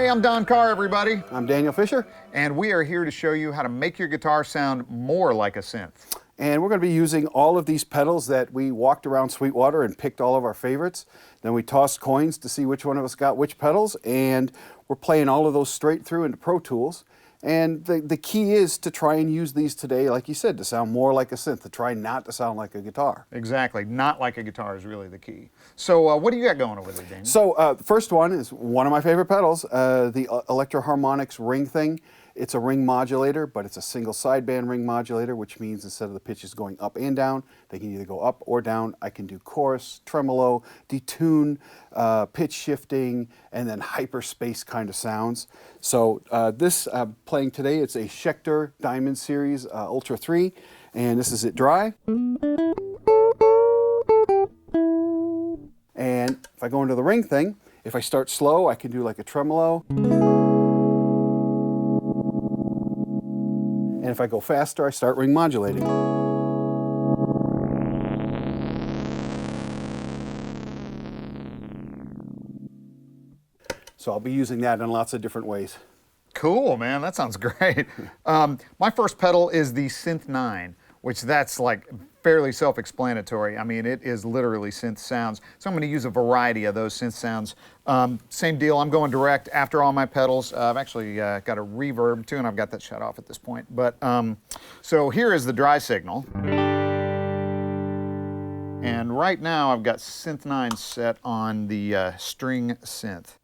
Hey, I'm Don Carr, everybody. I'm Daniel Fisher. And we are here to show you how to make your guitar sound more like a synth. And we're going to be using all of these pedals that we walked around Sweetwater and picked all of our favorites. Then we tossed coins to see which one of us got which pedals, and we're playing all of those straight through into Pro Tools. And the key is to try and use these today, like you said, to sound more like a synth, to try not to sound like a guitar. Exactly. Not like a guitar is really the key. So what do you got going over there, Daniel? So the first one is one of my favorite pedals, the Electro-Harmonix ring thing. It's a ring modulator, but it's a single sideband ring modulator, which means instead of the pitches going up and down, they can either go up or down. I can do chorus, tremolo, detune, pitch shifting, and then hyperspace kind of sounds. So this playing today, it's a Schecter Diamond Series Ultra 3, and this is it dry. And if I go into the ring thing, if I start slow, I can do like a tremolo. And if I go faster, I start ring modulating. So I'll be using that in lots of different ways. Cool, man. That sounds great. My first pedal is the Synth 9, which that's like fairly self-explanatory. I mean, it is literally synth sounds. So I'm going to use a variety of those synth sounds. Same deal, I'm going direct after all my pedals. I've actually got a reverb too, and I've got that shut off at this point. But so here is the dry signal. And right now I've got Synth 9 set on the string synth.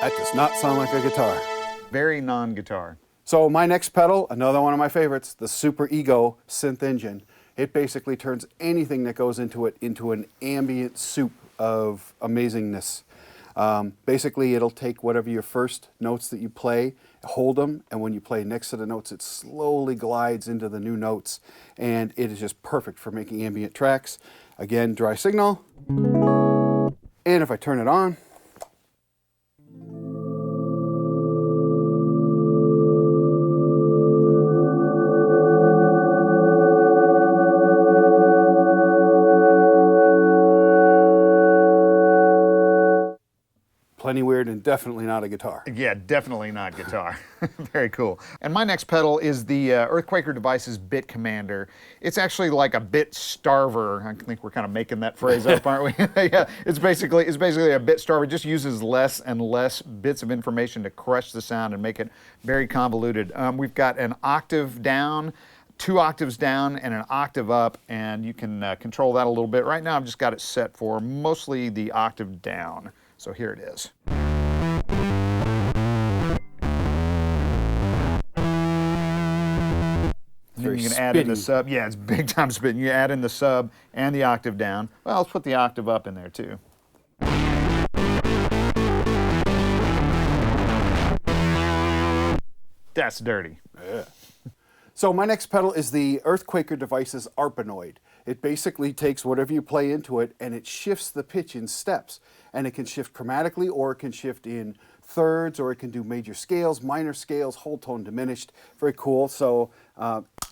That does not sound like a guitar. Very non-guitar. So my next pedal, another one of my favorites, the Superego synth engine. It basically turns anything that goes into it into an ambient soup of amazingness. Basically, it'll take whatever your first notes that you play, hold them, and when you play next to the notes, it slowly glides into the new notes, and it is just perfect for making ambient tracks. Again, dry signal, and if I turn it on, plenty weird and definitely not a guitar. Yeah, definitely not guitar. Very cool. And my next pedal is the Earthquaker Devices Bit Commander. It's actually like a bit starver. I think we're kind of making that phrase up, aren't we? Yeah, it's basically a bit starver. It just uses less and less bits of information to crush the sound and make it very convoluted. We've got an octave down, 2 octaves down, and an octave up, and you can control that a little bit. Right now I've just got it set for mostly the octave down. So here it is. And then you can add in the sub. Yeah, it's big time spitting. You add in the sub and the octave down. Well, let's put the octave up in there too. That's dirty. Yeah. So my next pedal is the Earthquaker Devices Arpanoid. It basically takes whatever you play into it and it shifts the pitch in steps. And it can shift chromatically, or it can shift in thirds, or it can do major scales, minor scales, whole tone diminished. Very cool. So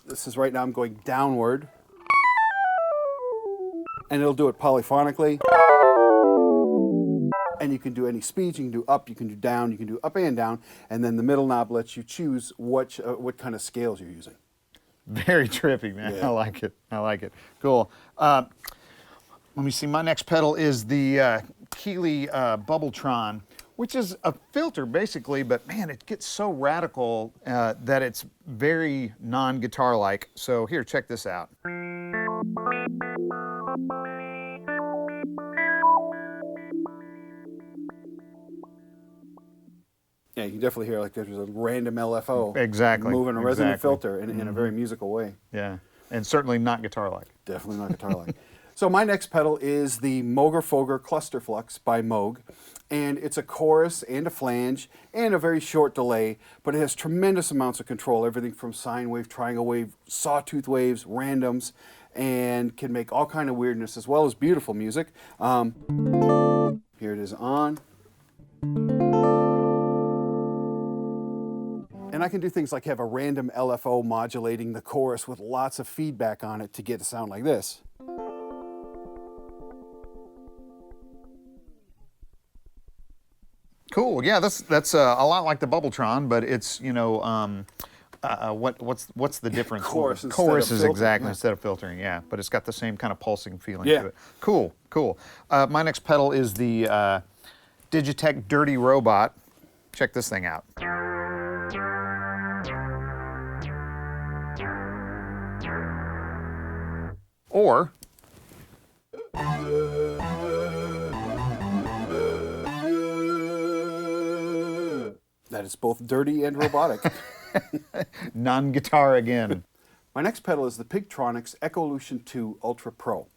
this is right now I'm going downward. And it'll do it polyphonically. And you can do any speeds, you can do up, you can do down, you can do up and down, and then the middle knob lets you choose what kind of scales you're using. Very trippy, man. Yeah. I like it. I like it. Cool. Let me see. My next pedal is the Keeley Bubbletron, which is a filter basically, but man, it gets so radical that it's very non-guitar-like. So here, check this out. Yeah, you can definitely hear like there's a random LFO moving a resonant filter in a very musical way. Yeah, and certainly not guitar-like. Definitely not guitar-like. So my next pedal is the Moogerfooger Cluster Flux by Moog, and it's a chorus and a flange and a very short delay, but it has tremendous amounts of control, everything from sine wave, triangle wave, sawtooth waves, randoms, and can make all kind of weirdness as well as beautiful music. Here it is on. And I can do things like have a random LFO modulating the chorus with lots of feedback on it to get a sound like this. Cool. Yeah, that's a lot like the Bubbletron, but it's, you know, what's the difference? Chorus instead Chorus of is filtering, exactly yeah. instead of filtering, yeah. But it's got the same kind of pulsing feeling Yeah. to it. Cool, cool. My next pedal is the Digitech Dirty Robot. Check this thing out. Or that is both dirty and robotic. non-guitar again. My next pedal is the Pigtronix Echolution 2 Ultra Pro.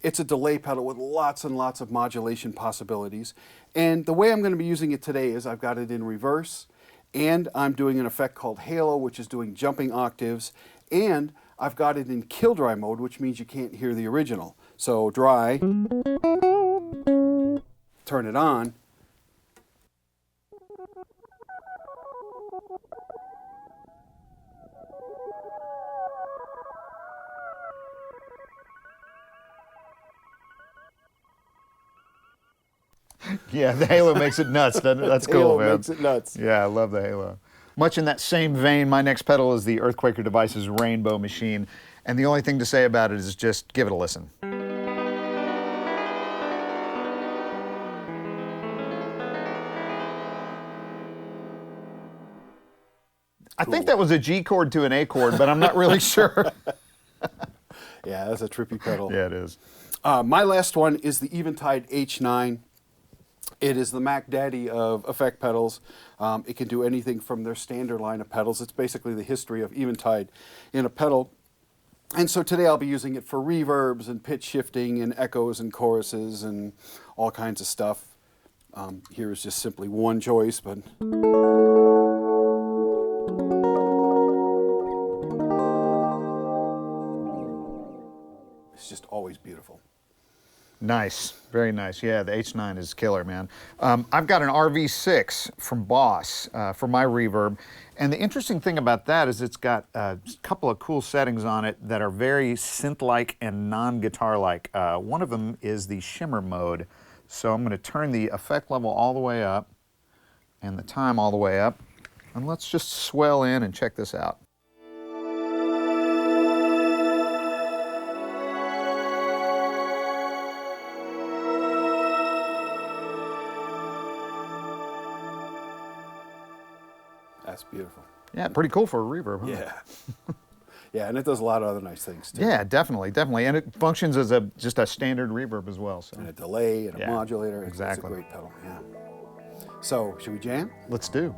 It's a delay pedal with lots and lots of modulation possibilities. And the way I'm going to be using it today is I've got it in reverse, and I'm doing an effect called Halo, which is doing jumping octaves, and I've got it in kill dry mode, which means you can't hear the original. So dry, turn it on, Yeah, the Halo makes it nuts, doesn't it? That's cool, Halo man. makes it nuts. Yeah, I love the Halo. Much in that same vein, my next pedal is the Earthquaker Devices Rainbow Machine, and the only thing to say about it is just give it a listen. I think that was a G chord to an A chord, but I'm not really sure. Yeah, that's a trippy pedal. Yeah, it is. My last one is the Eventide H9. It is the Mac Daddy of effect pedals. It can do anything from their standard line of pedals. It's basically the history of Eventide in a pedal. And so today I'll be using it for reverbs and pitch shifting and echoes and choruses and all kinds of stuff. Here is just simply one choice, but it's just always beautiful. Nice, very nice. Yeah, the H9 is killer, man. I've got an RV6 from Boss for my reverb, and the interesting thing about that is it's got a couple of cool settings on it that are very synth-like and non-guitar-like. One of them is the shimmer mode, so I'm going to turn the effect level all the way up and the time all the way up, and let's just swell in and check this out. That's beautiful. Yeah, pretty cool for a reverb, huh? Yeah. Yeah, and it does a lot of other nice things too. Yeah, definitely, definitely. And it functions as just a standard reverb as well. So And a delay and a Yeah, modulator. exactly. It's a great pedal, yeah. So, should we jam? let's do.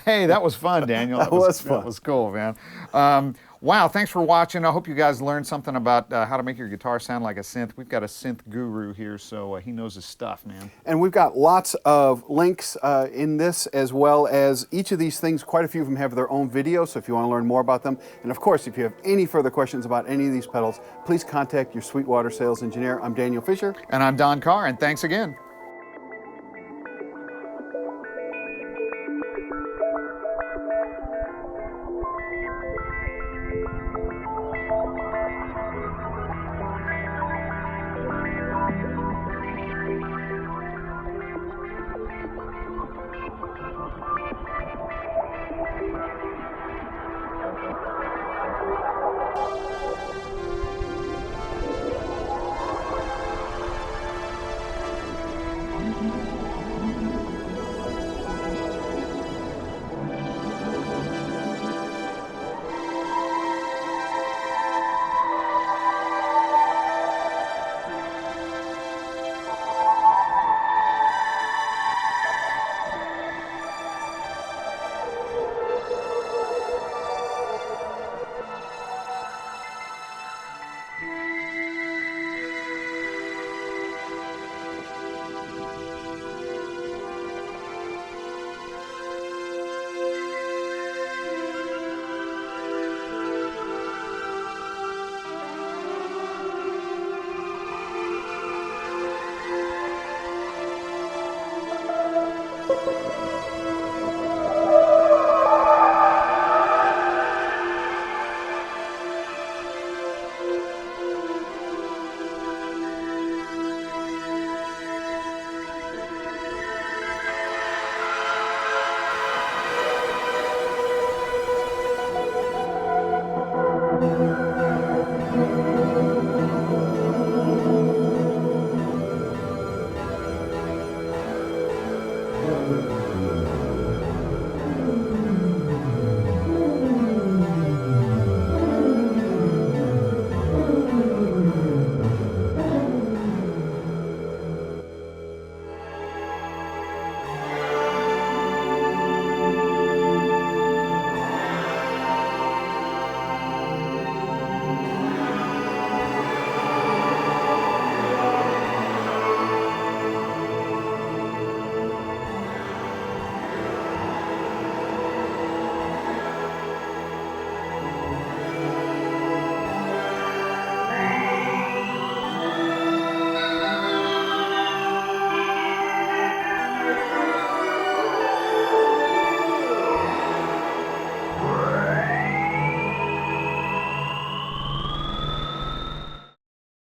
Hey, that was fun, Daniel. That was fun. That was cool, man. Wow, thanks for watching. I hope you guys learned something about how to make your guitar sound like a synth. We've got a synth guru here, so he knows his stuff, man. And we've got lots of links in this, as well as each of these things. Quite a few of them have their own videos, so if you want to learn more about them. And of course, if you have any further questions about any of these pedals, please contact your Sweetwater sales engineer. I'm Daniel Fisher. And I'm Don Carr, and thanks again.